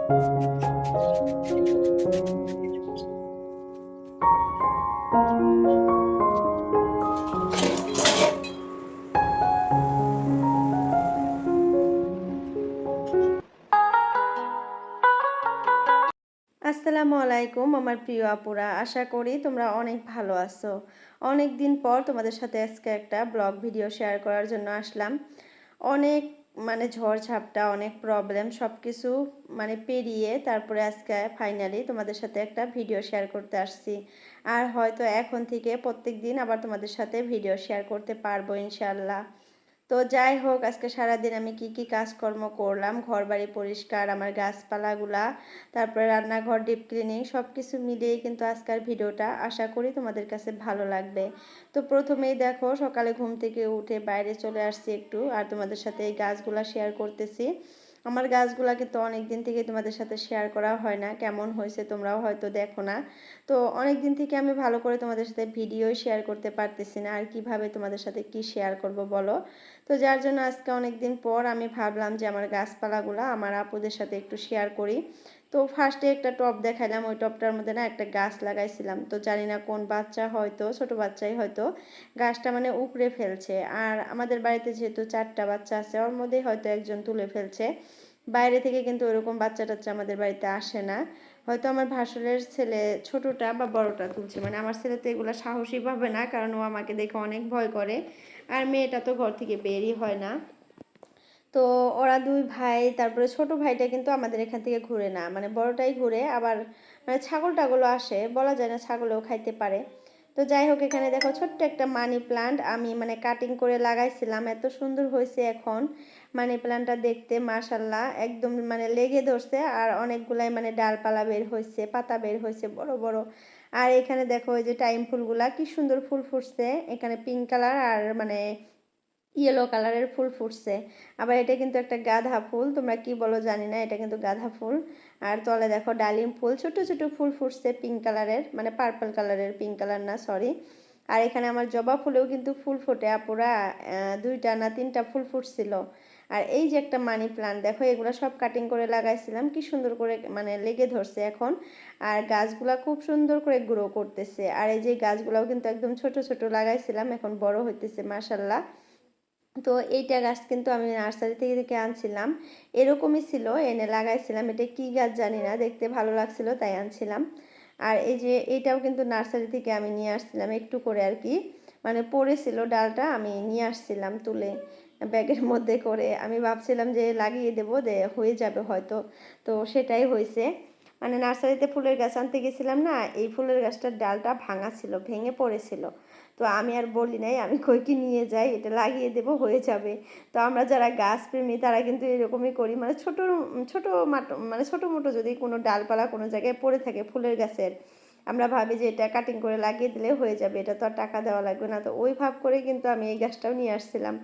আসসালামু আলাইকুম আমার প্রিয় আপুরা, আশা করি তোমরা অনেক ভালো আছো। অনেক দিন পর তোমাদের সাথে আজকে একটা ব্লগ ভিডিও শেয়ার করার জন্য আসলাম। অনেক ঝড় ঝাপটা, অনেক প্রবলেম, সব কিছু পেরিয়ে তারপরে আজকে ফাইনালি তোমাদের সাথে একটা ভিডিও শেয়ার করতে আসছি। আর হয়তো এখন থেকে প্রত্যেক দিন আবার তোমাদের সাথে ভিডিও শেয়ার করতে পারবো ইনশাল্লাহ। তো যাই হোক, আজকে সারাদিন আমি কি কি কাজকর্ম করলাম, ঘর বাড়ি পরিষ্কার, আমার গাছপালাগুলা, তারপরে রান্নাঘর ডিপ ক্লিনিং, সব কিছু মিলিয়ে কিন্তু আজকের ভিডিওটা আশা করি তোমাদের কাছে ভালো লাগবে। তো প্রথমেই দেখো, সকালে ঘুম থেকে উঠে বাইরে চলে আসছি একটু, আর তোমাদের সাথে এই গাছগুলা শেয়ার করতেছি। আমার গাছগুলা কিন্তু অনেক দিন থেকে তোমাদের সাথে শেয়ার করা হয় না, কেমন হয়েছে তোমরাও হয়তো দেখো না। তো অনেক দিন থেকে আমি ভালো করে তোমাদের সাথে ভিডিও শেয়ার করতে পারতেছি না, আর কিভাবে তোমাদের সাথে কি শেয়ার করব বলো। তো যার জন্য আজকে অনেক দিন পর আমি ভাবলাম যে আমার গাছপালাগুলো আমার আপুদের সাথে একটু শেয়ার করি। তো ফার্স্টে একটা টব দেখালাম, ওই টবটার মধ্যে না একটা গাছ লাগাইছিলাম, তো জানি না কোন বাচ্চা, হয়তো ছোট বাচ্চাই হয়তো গাছটা উপড়ে ফেলছে। আর আমাদের বাড়িতে যেহেতু 4টা বাচ্চা আছে, ওর মধ্যেই হয়তো একজন তুলে ফেলছে। বাইরে থেকে কিন্তু ওরকম বাচ্চা টাচ্চা আমাদের বাড়িতে আসে না। হয়তো আমার ভাসুরের ছেলে ছোটটা বা বড়টা তুলছে, আমার ছেলে তো এগুলো সাহসী পাবে না, কারণ ও আমাকে দেখে অনেক ভয় করে। আর মেয়েটা তো ঘর থেকে বেরই হয় না। তো ওরা দুই ভাই, তারপরে ছোট ভাইটা কিন্তু আমাদের এখান থেকে ঘুরে না, বড়টাই ঘুরে। আবার ছাগল টাগলও আসে, বলা যায় না, ছাগলেও খাইতে পারে। তো যাই হোক, এখানে দেখো ছোট্ট একটা মানি প্লান্ট আমি কাটিং করে লাগাইছিলাম, এত সুন্দর হয়েছে এখন। মানি প্লান্টটা দেখতে মাশাল্লাহ একদম লেগে ধরছে, আর অনেকগুলাই ডালপালা বের হয়েছে, পাতা বের হয়েছে বড় বড়। আর এখানে দেখো ওই যে টাইম ফুলগুলা কি সুন্দর ফুল ফুটছে, এখানে পিঙ্ক কালার আর ইয়েলো কালারের ফুল ফুটছে। আবার এটা কিন্তু একটা গাঁদা ফুল, তোমরা কি বলো জানি না, এটা কিন্তু গাঁদা ফুল। আর তলে দেখো ডালিম ফুল, ছোট ছোট ফুল ফুটছে পিঙ্ক কালারের, পার্পল কালারের, পিঙ্ক কালার না সরি। আর এখানে আমার জবা ফুলেও কিন্তু ফুল ফোটে আপুরা, 2টা না 3টা ফুল ফুটছিল। আর এই যে একটা মানি প্লান্ট দেখো, এগুলো সব কাটিং করে লাগাইছিলাম, কি সুন্দর করে লেগে ধরছে এখন। আর গাছগুলা খুব সুন্দর করে গ্রো করতেছে। আর এই যে গাছগুলাও কিন্তু একদম ছোট ছোট লাগাইছিলাম, এখন বড় হইতেছে মাশাল্লাহ। তো এইটা গাছ কিন্তু আমি নার্সারি থেকে আনছিলাম, এরকমই ছিল, এনে লাগাইছিলাম। এটা কি গাছ জানি না, দেখতে ভালো লাগছিল তাই আনছিলাম। আর এই যে এইটাও কিন্তু নার্সারি থেকে আমি নিয়ে আসছিলাম একটু করে আর কি, পড়েছিল ডালটা, আমি নিয়ে আসছিলাম তুলে ব্যাগের মধ্যে করে। আমি ভাবছিলাম যে লাগিয়ে দেবো, হয়ে যাবে হয়তো। তো সেটাই হয়েছে। নার্সারিতে ফুলের গাছ আনতে গেছিলাম না, এই ফুলের গাছটার ডালটা ভাঙা ছিল, ভেঙে পড়েছিল। তো আমি আর বলি নাই, আমি কই কি নিয়ে যাই, এটা লাগিয়ে দেবো, হয়ে যাবে। তো আমরা যারা গাছ প্রেমী তারা কিন্তু এরকমই করি, ছোট ছোট ছোট মোটো যদি কোনো ডালপালা কোনো জায়গায় পড়ে থাকে ফুলের গাছের, আমরা ভাবি যে এটা কাটিং করে লাগিয়ে দিলে হয়ে যাবে, এটা তো আর টাকা দেওয়া লাগবে না। তো ওই ভাব করে কিন্তু আমি এই গাছটাও নিয়ে আসছিলাম।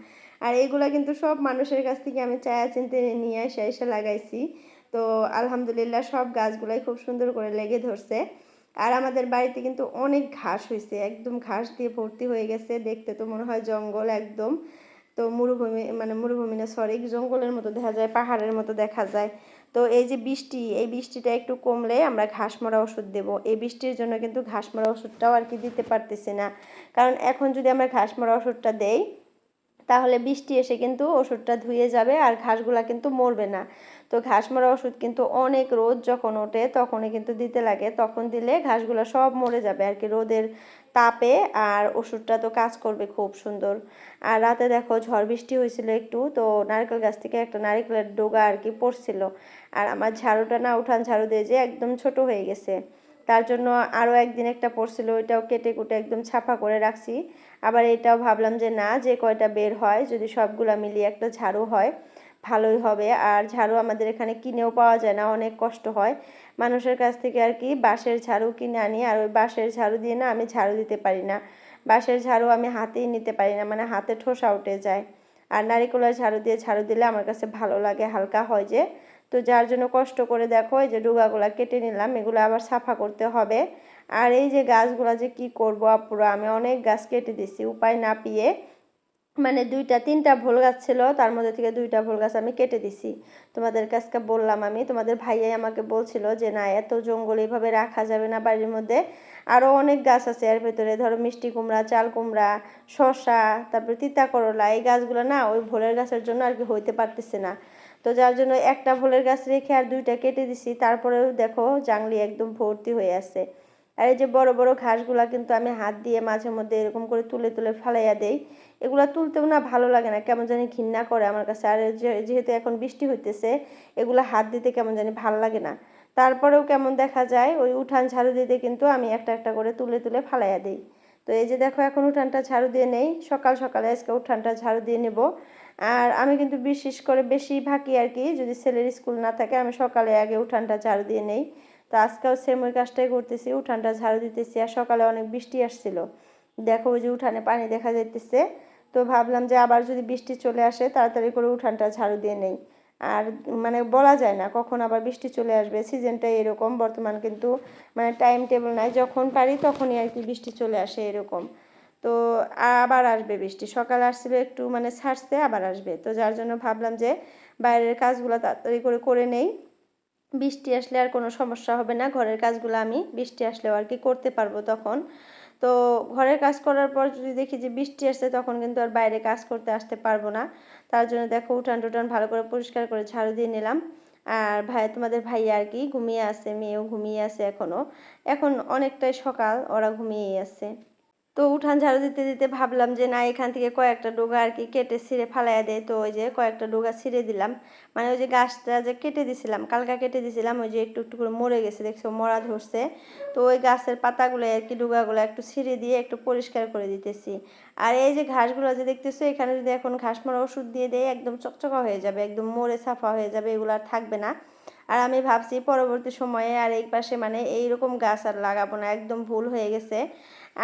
আর এইগুলা কিন্তু সব মানুষের কাছ থেকে আমি চায়া চিনতে নিয়ে এসে লাগাইছি। তো আলহামদুলিল্লাহ সব গাছগুলাই খুব সুন্দর করে লেগে ধরছে। আর আমাদের বাড়িতে কিন্তু অনেক ঘাস হয়েছে, একদম ঘাস দিয়ে ভর্তি হয়ে গেছে, দেখতে তো মনে হয় জঙ্গল একদম। তো মরুভূমি, মরুভূমি না সরি, জঙ্গলের মতো দেখা যায়, পাহাড়ের মতো দেখা যায়। তো এই যে বৃষ্টি, এই বৃষ্টিটা একটু কমলে আমরা ঘাস মরা ওষুধ দেব। এই বৃষ্টির জন্য কিন্তু ঘাস মরা ওষুধটাও আর কি দিতে পারতেছি না, কারণ এখন যদি আমরা ঘাস মরা ওষুধটা দেই তাহলে বৃষ্টি এসে কিন্তু ওষুধটা ধুয়ে যাবে, আর ঘাসগুলা কিন্তু মরবে না। তো ঘাস মরা ওষুধ কিন্তু অনেক রোদ যখন ওঠে তখনই কিন্তু দিতে লাগে, তখন দিলে ঘাসগুলো সব মরে যাবে আর কি রোদের তাপে। আর ওষুধটা তো কাজ করবে খুব সুন্দর। আর রাতে দেখো ঝড় বৃষ্টি হয়েছিল একটু, তো নারকেল গাছ থেকে একটা নারকেলের ডোগা আর কি পড়ছিল। আর আমার ঝাড়ুটা না, উঠান ঝাড়ু দিয়ে যে একদম ছোট হয়ে গেছে, তার জন্য আরও একদিন একটা পড়ছিল, ওইটাও কেটে কুটে একদম ছাপা করে রাখছি। আবার এটাও ভাবলাম যে না, যে কয়টা বের হয় যদি সবগুলা মিলিয়ে একটা ঝাড়ু হয় ভালোই হবে। আর ঝাড়ু আমাদের এখানে কিনেও পাওয়া যায় না, অনেক কষ্ট হয় মানুষের কাছ থেকে আর কি বাঁশের ঝাড়ু কিনে আনি। আর ওই বাঁশের ঝাড়ু দিয়ে না আমি ঝাড়ু দিতে পারি না, বাঁশের ঝাড়ু আমি হাতেই নিতে পারি না, হাতে ঠোসা উঠে যায়। আর নারিকেলের ঝাড়ু দিয়ে ঝাড়ু দিলে আমার কাছে ভালো লাগে, হালকা হয় যে। তো যার জন্য কষ্ট করে দেখো এই যে ডুগাগুলা কেটে নিলাম, এগুলো আবার সাফা করতে হবে। আর এই যে গাছগুলা যে কি করব আপুরা, আমি অনেক গাছ কেটে দিছি উপায় না পেয়ে। মানে 2টা 3টা ভোল গাছ ছিল, তার মধ্যে থেকে 2টা ভোল গাছ আমি কেটে দিছি। তোমাদের কাছকে বললাম আমি, তোমাদের ভাইয়াই আমাকে বলছিল যে না এত জঙ্গল এইভাবে রাখা যাবে না বাড়ির মধ্যে, আরও অনেক গাছ আছে এর ভেতরে, ধরো মিষ্টি কুমড়া, চাল কুমড়া, শসা, তারপরে তিতা করলা, এই গাছগুলো না ওই ভোলের গাছের জন্য আর কি হইতে পারতেছে না। তো যার জন্য একটা ভোলের গাছ রেখে আর 2টা কেটে দিছি, তারপরেও দেখো জাংলি একদম ভর্তি হয়ে আছে। আর এই যে বড় বড় ঘাসগুলা কিন্তু আমি হাত দিয়ে মাঝে মধ্যে এরকম করে তুলে তুলে ফালাইয়া দেই। এগুলা তুলতেও না ভালো লাগে না, কেমন জানি ঘৃণা করে আমার কাছে। আর যেহেতু এখন বৃষ্টি হইতেছে, এগুলা হাত দিতে কেমন জানি ভালো লাগে না। তারপরেও কেমন দেখা যায়, ওই উঠান ঝাড়ু দিতে কিন্তু আমি একটা একটা করে তুলে তুলে ফালাইয়া দিই। তো এই যে দেখো এখন উঠানটা ঝাড়ু দিয়ে নেই, সকাল সকালে আজকে উঠানটা ঝাড়ু দিয়ে নেব। আর আমি কিন্তু বিশেষ করে বেশিরভাগই আর কি, যদি ছেলের স্কুল না থাকে আমি সকালে আগে উঠানটা ঝাড়ু দিয়ে নেই। তো আজকেও সেম ওই কাজটাই করতেছি, উঠানটা ঝাড়ু দিতেছি। আর সকালে অনেক বৃষ্টি আসছিল, দেখো ওই যে উঠানে পানি দেখা যাইতেছে। তো ভাবলাম যে আবার যদি বৃষ্টি চলে আসে তাড়াতাড়ি করে উঠানটা ঝাড়ু দিয়ে নেই। আর মানে বলা যায় না কখন আবার বৃষ্টি চলে আসবে, সিজনটাই এরকম বর্তমান, কিন্তু মানে টাইম টেবিল নাই, যখন পারি তখনই আর কি বৃষ্টি চলে আসে এরকম। তো আবার আসবে বৃষ্টি, সকালে আসছিল একটু মানে ছাড়ছে, আবার আসবে। তো যার জন্য ভাবলাম যে বাইরের কাজগুলো তাড়াতাড়ি করে করে নেই, বৃষ্টি আসলে আর কোনো সমস্যা হবে না, ঘরের কাজগুলো আমি বৃষ্টি আসলেও আর কি করতে পারবো তখন। তো ঘরের কাজ করার পর যদি দেখি যে বৃষ্টি আসছে, তখন কিন্তু আর বাইরে কাজ করতে আসতে পারবো না। তার জন্য দেখো উঠান টুঠান ভালো করে পরিষ্কার করে ঝাড়ু দিয়ে নিলাম। আর তোমাদের ভাইয়া আর কি ঘুমিয়ে আছে, মেয়েও ঘুমিয়ে আছে এখনো, এখন অনেকটাই সকাল, ওরা ঘুমিয়েই আছে। তো উঠান ঝাড়ু দিতে দিতে ভাবলাম যে না এখান থেকে কয়েকটা ডোগা আর কি কেটে ছিঁড়ে ফালাইয়া দেয়। তো ওই যে কয়েকটা ডোগা ছিঁড়ে দিলাম, মানে ওই যে গাছটা যে কেটে দিছিলাম, কালকা কেটে দিছিলাম, ওই যে একটু একটু করে মরে গেছে, দেখছো মরা ধরছে। তো ওই গাছের পাতাগুলো আর কি, ডোগাগুলো একটু ছিঁড়ে দিয়ে একটু পরিষ্কার করে দিতেছি। আর এই যে ঘাসগুলো যে দেখতেছো, এখানে যদি এখন ঘাস মারা ওষুধ দিয়ে দেয় একদম চকচকা হয়ে যাবে, একদম মরে সাফা হয়ে যাবে, এগুলো আর থাকবে না। আর আমি ভাবছি পরবর্তী সময়ে আর এই পাশে মানে এইরকম গাছ আর লাগাবো না, একদম ভুল হয়ে গেছে।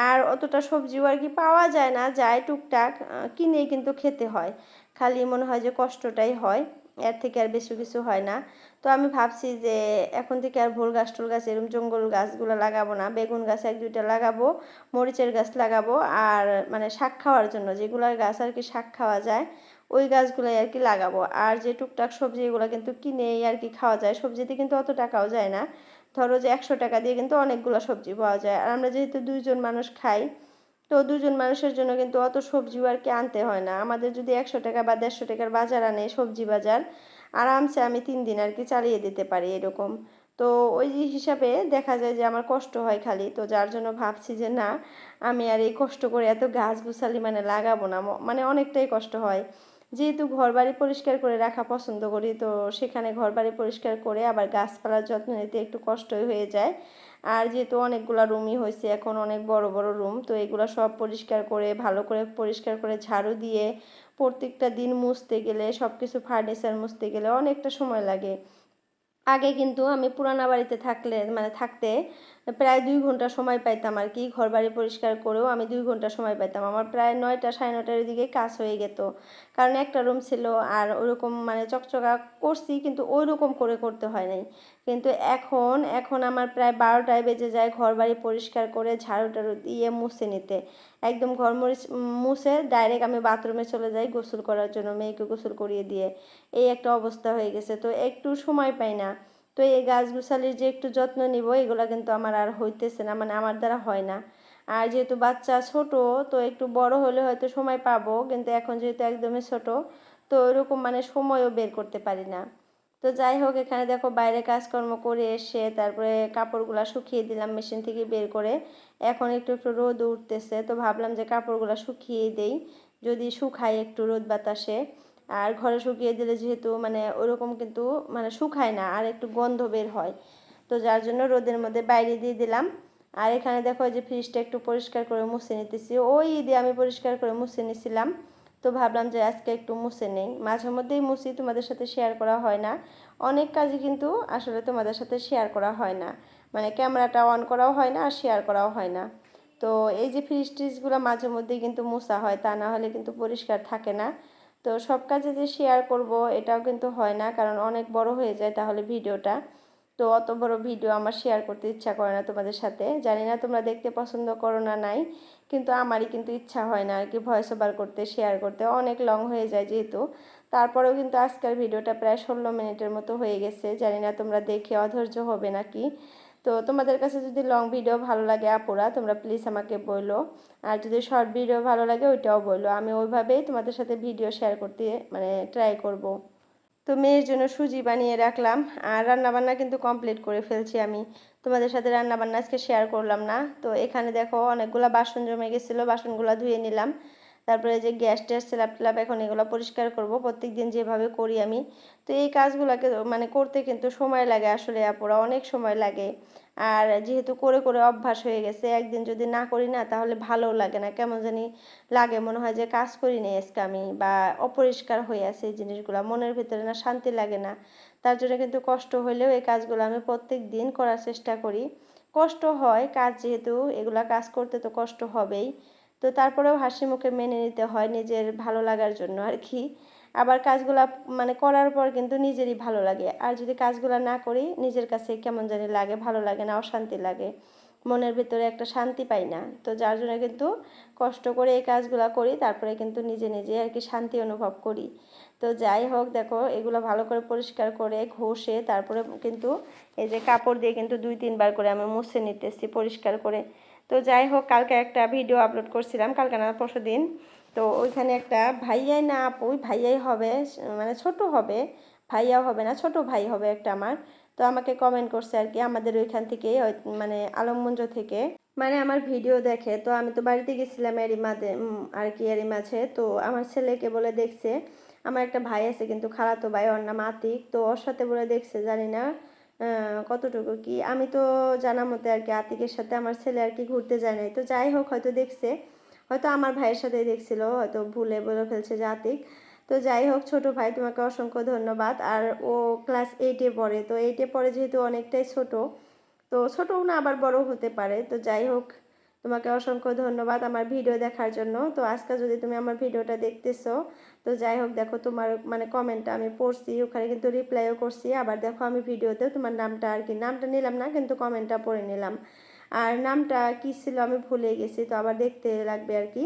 আর অতটা সবজিও আর কি পাওয়া যায় না, যায় টুকটাক, কিনেই কিন্তু খেতে হয়, খালি মনে হয় যে কষ্টটাই হয়, এর থেকে আর বেশি কিছু হয় না। তো আমি ভাবছি যে এখন থেকে আর ভোল গাছ টোল গাছ এরকম জঙ্গল গাছগুলো লাগাবো না, বেগুন গাছ 1 2টা লাগাবো, মরিচের গাছ লাগাবো, আর মানে শাক খাওয়ার জন্য যেগুলোর গাছ আর কি শাক খাওয়া যায় ওই গাছগুলোই আর কি লাগাবো। আর যে টুকটাক সবজি এগুলো কিন্তু কিনেই আর কি খাওয়া যায়, সবজিতে কিন্তু অত টাকাও যায় না, ধরো যে 100 টাকা দিয়ে কিন্তু অনেকগুলো সবজি পাওয়া যায়। আর আমরা যেহেতু 2জন মানুষ খাই, তো 2জন মানুষের জন্য কিন্তু অত সবজিও আর কি আনতে হয় না আমাদের, যদি 100 টাকা বা 150 টাকার বাজার আনে সবজি বাজার, আরামসে আমি 3 দিন আর কি চালিয়ে দিতে পারি এরকম। তো ওই হিসাবে দেখা যায় যে আমার কষ্ট হয় খালি, তো যার জন্য ভাবছি যে না আমি আর এই কষ্ট করে এত গাছ গুছালি মানে লাগাবো না, মানে অনেকটাই কষ্ট হয়। যেহেতু ঘরবাড়ি পরিষ্কার করে রাখা পছন্দ করি, তো সেখানে ঘরবাড়ি পরিষ্কার করে আবার গাছপালার যত্ন নিতে একটু কষ্টই হয়ে যায়। আর যেহেতু অনেকগুলো রুমই হয়েছে এখন, অনেক বড় বড় রুম, তো এগুলো সব পরিষ্কার করে ভালো করে পরিষ্কার করে ঝাড়ু দিয়ে প্রত্যেকটা দিন মুছতে গেলে, সব কিছু ফার্নিচার মুছতে গেলে অনেকটা সময় লাগে। আগে কিন্তু আমি পুরানা বাড়িতে থাকলে মানে থাকতে প্রায় 2 ঘন্টা সময় পাইতাম আর কি, ঘর বাড়ি পরিষ্কার করেও আমি 2 ঘন্টা সময় পাইতাম, আমার প্রায় 9টা 9:30টার দিকে কাজ হয়ে যেত। কারণ একটা রুম ছিল, আর ওরকম মানে চকচকা করছি কিন্তু ওই রকম করে করতে হয় নাই। কিন্তু এখন আমার প্রায় 12টায় বেজে যায় ঘর বাড়ি পরিষ্কার করে ঝাড়ু টাড়ু দিয়ে মুছে নিতে। একদম ঘর মুছে ডাইরেক্ট আমি বাথরুমে চলে যাই গোসল করার জন্য, মেয়েকে গোসল করিয়ে দিয়ে। এই একটা অবস্থা হয়ে গেছে, তো একটু সময় পাই না। তো এই গাছগুছালির যে একটু যত্ন নিব এগুলো কিন্তু আমার আর হইতেছে না, মানে আমার দ্বারা হয় না। আর যেহেতু বাচ্চা ছোট, তো একটু বড় হলে হয়তো সময় পাবো, কিন্তু এখন যেহেতু একদমই ছোট, তো ওইরকম মানে সময়ও বের করতে পারি না। তো যাই হোক, এখানে দেখো বাইরে কাজকর্ম করে এসে তারপরে কাপড়গুলো শুকিয়ে দিলাম মেশিন থেকে বের করে, এখন একটু একটু রোদ উঠতেছে, তো ভাবলাম যে কাপড়গুলো শুকিয়ে দেই, যদি শুকায় একটু রোদ বাতাসে। আর ঘরে শুকিয়ে দিলে যেহেতু মানে ওরকম কিন্তু মানে শুকায় না, আর একটু গন্ধ বের হয়, তো যার জন্য রোদের মধ্যে বাইরে দিয়ে দিলাম। আর এখানে দেখো যে ফ্রিজটা একটু পরিষ্কার করে মুছে নিতেছি, ওই ঈদে আমি পরিষ্কার করে মুছে নিছিলাম, তো ভাবলাম যে আজকে একটু মুছে নেই, মাঝে মধ্যেই মুছি, তোমাদের সাথে শেয়ার করা হয় না, অনেক কাজই কিন্তু আসলে তোমাদের সাথে শেয়ার করা হয় না, মানে ক্যামেরাটা অন করাও হয় না আর শেয়ার করাও হয় না। তো এই যে ফ্রিজ ট্রিজগুলো মাঝে মধ্যেই কিন্তু মোছা হয়, তা না হলে কিন্তু পরিষ্কার থাকে না। তো সব কাজে যে শেয়ার করব এটাও কিন্তু হয় না, কারণ অনেক বড় হয়ে যায় তাহলে ভিডিওটা। তো অত বড় ভিডিও আমার শেয়ার করতে ইচ্ছা করে না তোমাদের সাথে। জানি না তোমরা দেখতে পছন্দ করো না নাই, কিন্তু আমারই কিন্তু ইচ্ছা হয় না আর কি ভয়েস ওভার করতে, শেয়ার করতে, অনেক লং হয়ে যায় যেহেতু। তারপরেও কিন্তু আজকের ভিডিওটা প্রায় 16 মিনিটের মতো হয়ে গেছে। জানি না তোমরা দেখে অধৈর্য হবে নাকি। তো তোমাদের কাছে যদি লং ভিডিও ভালো লাগে আপুরা, তোমরা প্লিজ আমাকে বলো। আর যদি শর্ট ভিডিও ভালো লাগে ওইটাও বলো, আমি ওইভাবেই তোমাদের সাথে ভিডিও শেয়ার করতে মানে ট্রাই করব। তো মেয়ের জন্য সুজি বানিয়ে রাখলাম, আর রান্নাবান্না কিন্তু কমপ্লিট করে ফেলছি আমি। তোমাদের সাথে রান্নাবান্না আজকে শেয়ার করলাম না। তো এখানে দেখো অনেকগুলো বাসন জমে গেছিলো, বাসনগুলো ধুয়ে নিলাম। তারপরে যে গ্যাস ট্যাস স্ল্যাব ট্ল্যাব এখন এগুলো পরিষ্কার করব, প্রত্যেক দিন যেভাবে করি আমি। তো এই কাজগুলোকে মানে করতে কিন্তু সময় লাগে আসলে আপুরা, অনেক সময় লাগে। আর যেহেতু করে করে অভ্যাস হয়ে গেছে, একদিন যদি না করি না তাহলে ভালোও লাগে না, কেমন জানি লাগে, মনে হয় যে কাজ করি নি আজকে আমি, বা অপরিষ্কার হয়ে আছে এই জিনিসগুলো, মনের ভিতরে না শান্তি লাগে না। তার জন্য কিন্তু কষ্ট হলেও এই কাজগুলো আমি প্রত্যেক দিন করার চেষ্টা করি। কষ্ট হয় কাজ, যেহেতু এগুলা কাজ করতে তো কষ্ট হবেই। তো তারপরেও হাসি মুখে মেনে নিতে হয় নিজের ভালো লাগার জন্য আর কি। আবার কাজগুলা মানে করার পর কিন্তু নিজেরই ভালো লাগে, আর যদি কাজগুলা না করি নিজের কাছে কেমন জানি লাগে, ভালো লাগে না, অশান্তি লাগে, মনের ভিতরে একটা শান্তি পাই না। তো যার জন্য কিন্তু কষ্ট করে এই কাজগুলো করি, তারপরে কিন্তু নিজে নিজে আর কি শান্তি অনুভব করি। তো যাই হোক, দেখো এগুলো ভালো করে পরিষ্কার করে ঘষে তারপরে কিন্তু এই যে কাপড় দিয়ে কিন্তু 2-3 বার করে আমি মুছে নিতেছি পরিষ্কার করে। তো যাই হোক, কালকে একটা ভিডিও আপলোড করছিলাম, কালকে না পরশু দিন। তো ওইখানে একটা ভাইয়াই না আপুই, ভাইয়াই হবে, মানে ছোট হবে, ভাইয়াও হবে না, ছোট ভাই হবে একটা আমার। তো আমাকে কমেন্ট করছে আর কি, আমাদের ওইখান থেকে মানে আলমগঞ্জ থেকে, মানে আমার ভিডিও দেখে। তো আমি তো বাড়িতে গেছিলাম এরই মাঝে আর কি, এরই মাঝে তো আমার ছেলেকে বলে দেখছে আমার একটা ভাই আছে কিন্তু খালাতো ভাই, ওর নাম আতিক, তো ওর সাথে বলে দেখছে, জানি না কতটুকু কি, আমি তো জানা মতে আর কি আতিকের সাথে আমার ছেলে আর কি ঘুরতে যায় নাই। তো যাই হোক, হয়তো দেখছে, হয়তো আমার ভাইয়ের সাথেই দেখছিল, হয়তো ভুলে বলে ফেলছে যে আতিক। তো যাই হোক, ছোট ভাই তোমাকে অসংখ্য ধন্যবাদ। আর ও ক্লাস 8-এ পড়ে, তো 8-এ পড়ে যেহেতু অনেকটাই ছোট, তো ছোটও না আবার বড় হতে পারে। তো যাই হোক, তোমাকে অসংখ্য ধন্যবাদ আমার ভিডিও দেখার জন্য। তো আজকে যদি তুমি আমার ভিডিওটা দেখতেছো, তো যাই হোক দেখো তোমার মানে কমেন্টটা আমি পড়ছি, ওখানে কিন্তু রিপ্লাইও করছি। আবার দেখো আমি ভিডিওতে তোমার নামটা আর কি, নামটা নিলাম না কিন্তু কমেন্টটা পড়ে নিলাম। আর নামটা কি ছিল আমি ভুলে গেছি, তো আবার দেখতে লাগবে আর কি।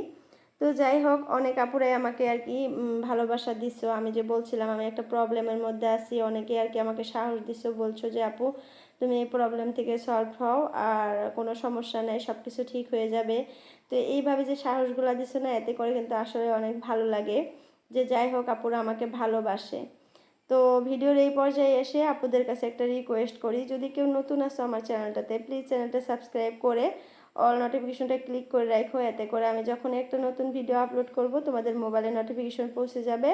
তো যাই হোক, অনেক আপুরাই আমাকে আর কি ভালোবাসা দিছো। আমি যে বলছিলাম আমি একটা প্রবলেমের মধ্যে আছি, অনেকে আর কি আমাকে সাহস দিছো, বলছো যে আপু তুমি এই প্রবলেম থেকে সলভ হও, আর কোনো সমস্যা নেই, সব কিছু ঠিক হয়ে যাবে। তো এইভাবে যে সাহসগুলো দিছো না, এতে করে কিন্তু আসলে অনেক ভালো লাগে যে যাই হোক আপুরা আমাকে ভালোবাসে। তো ভিডিওর এই পর্যায়ে এসে আপুদের কাছে একটা রিকোয়েস্ট করি, যদি কেউ নতুন আসো আমার চ্যানেলটাতে, প্লিজ চ্যানেলটা সাবস্ক্রাইব করে অল নোটিফিকেশনটা ক্লিক করে রাখো, এতে করে আমি যখন একটা নতুন ভিডিও আপলোড করব তোমাদের মোবাইলে নোটিফিকেশন পৌঁছে যাবে,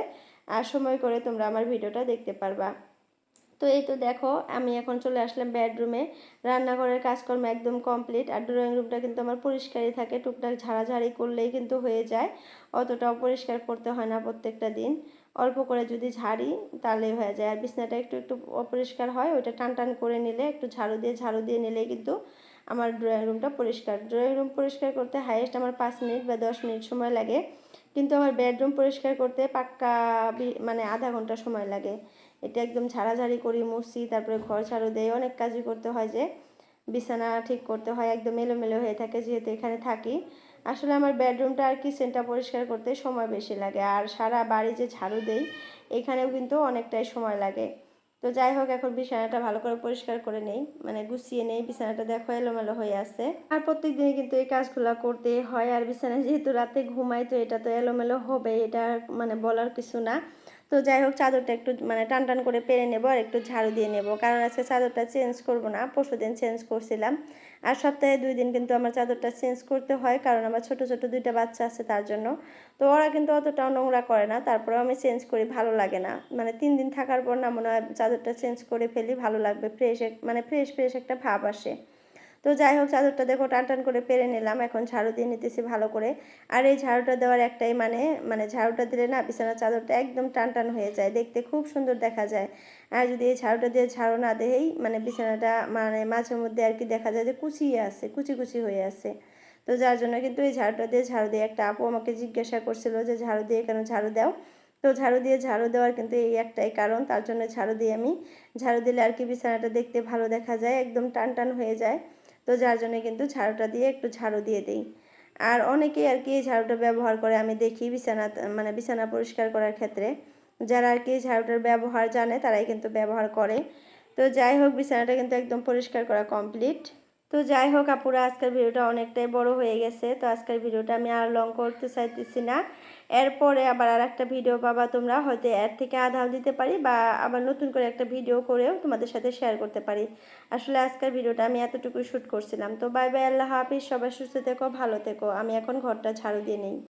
আর সময় করে তোমরা আমার ভিডিওটা দেখতে পারবা। তো এই তো দেখো আমি এখন চলে আসলাম বেডরুমে, রান্নাঘরের কাজকর্ম একদম কমপ্লিট, আর ড্রয়িং রুমটা কিন্তু আমার পরিষ্কারই থাকে, টুকটাক ঝাড়াঝাড়ি করলেই কিন্তু হয়ে যায়, অতটাও পরিষ্কার করতে হয় না প্রত্যেকটা দিন, অল্প করে যদি ঝাড়ি তাহলেই হয়ে যায়। আর বিছনাটা একটু একটু অপরিষ্কার হয়, ওইটা টান টান করে নিলে, একটু ঝাড়ু দিয়ে নিলেই কিন্তু আমার ড্রয়িং রুমটা পরিষ্কার। ড্রয়িং রুম পরিষ্কার করতে হাইয়েস্ট আমার 5 মিনিট বা 10 মিনিট সময় লাগে, কিন্তু আমার বেডরুম পরিষ্কার করতে পাক্কা মানে আধা ঘন্টা সময় লাগে। এটা একদম ঝাড়াঝাড়ি করি, মুছি, তারপরে ঘর ঝাড়ু দেয়, অনেক কাজই করতে হয়, যে বিছানা ঠিক করতে হয়, একদম এলোমেলো হয়ে থাকে যেহেতু এখানে থাকি। আসলে আমার বেডরুমটা আর কিচেনটা পরিষ্কার করতে সময় বেশি লাগে, আর সারা বাড়ি যে ঝাড়ু দেই এখানেও কিন্তু অনেকটাই সময় লাগে। তো যাই হোক, এখন বিছানাটা ভালো করে পরিষ্কার করে নেই, মানে গুছিয়ে নেই, বিছানাটা দেখো এলোমেলো হয়ে আছে। আর প্রত্যেক দিনই কিন্তু এই কাজগুলো করতে হয়, আর বিছানায় যেহেতু রাতে ঘুমাই তো এটা তো এলোমেলো হবে, এটা মানে বলার কিছু না। তো যাই হোক, চাদরটা একটু মানে টান টান করে পেরে নেব, আর একটু ঝাড়ু দিয়ে নেব, কারণ আজকে চাদরটা চেঞ্জ করব না, পরশুদিন চেঞ্জ করছিলাম। আর সপ্তাহে 2 দিন কিন্তু আমার চাদরটা চেঞ্জ করতে হয়, কারণ আমার ছোট ছোট 2টা বাচ্চা আছে তার জন্য। তো ওরা কিন্তু অতটাও নোংরা করে না, তারপরেও আমি চেঞ্জ করি, ভালো লাগে না, মানে 3 দিন থাকার পর না মনে হয় চাদরটা চেঞ্জ করে ফেলি, ভালো লাগবে, ফ্রেশ মানে ফ্রেশ ফ্রেশ একটা ভাব আসে। তো যাই হোক, চাদরটা দেখো টান টান করে পেরে নিলাম, এখন ঝাড়ু দিয়ে নিতেছি ভালো করে। আর এই ঝাড়ুটা দেওয়ার একটাই মানে ঝাড়ুটা দিলে না বিছানার চাদরটা একদম টান টান হয়ে যায়, দেখতে খুব সুন্দর দেখা যায়। আর যদি এই ঝাড়ুটা দিয়ে ঝাড়ু না দেই, মানে বিছানাটা মানে মাঝে মধ্যে আর কি দেখা যায় যে কুচিয়ে আছে, কুচি কুচি হয়ে আছে। তো যার জন্য কিন্তু এই ঝাড়ুটা দিয়ে ঝাড়ু দিয়ে, একটা আপু আমাকে জিজ্ঞাসা করছিল যে ঝাড়ু দিয়ে কেন ঝাড়ু দাও, তো ঝাড়ু দেওয়ার কিন্তু এই একটাই কারণ, তার জন্য ঝাড়ু দিই আমি। ঝাড়ু দিলে আর কি বিছানাটা দেখতে ভালো দেখা যায়, একদম টান হয়ে যায়। তো যার জন্য কিন্তু ঝাড়ুটা দিয়ে একটু ঝাড়ু দিয়ে দিই। আর অনেকেই আর কি এই ঝাড়ুটা ব্যবহার করে আমি দেখি বিছানা পরিষ্কার করার ক্ষেত্রে। যারা আর কি ঝাড়ুটার ব্যবহার জানে তারাই কিন্তু ব্যবহার করে। তো যাই হোক, বিছানাটা কিন্তু একদম পরিষ্কার করা কমপ্লিট। তো যাই হোক আপুরা, আজকের ভিডিওটা অনেকটাই বড় হয়ে গেছে। তো আজকের ভিডিওটা আমি আর লং করতে চাইতেছি না। এরপরে আবার আর একটা ভিডিও পাবা তোমরা, হয়তো এর থেকে আধাও দিতে পারি বা আবার নতুন করে একটা ভিডিও করেও তোমাদের সাথে শেয়ার করতে পারি। আসলে আজকের ভিডিওটা আমি এতটুকু শ্যুট করছিলাম। তো বাই বাই, আল্লাহ হাফিজ, সবাই সুস্থ থেকো, ভালো থেকো। আমি এখন ঘরটা ঝাড়ু দিয়ে নিই।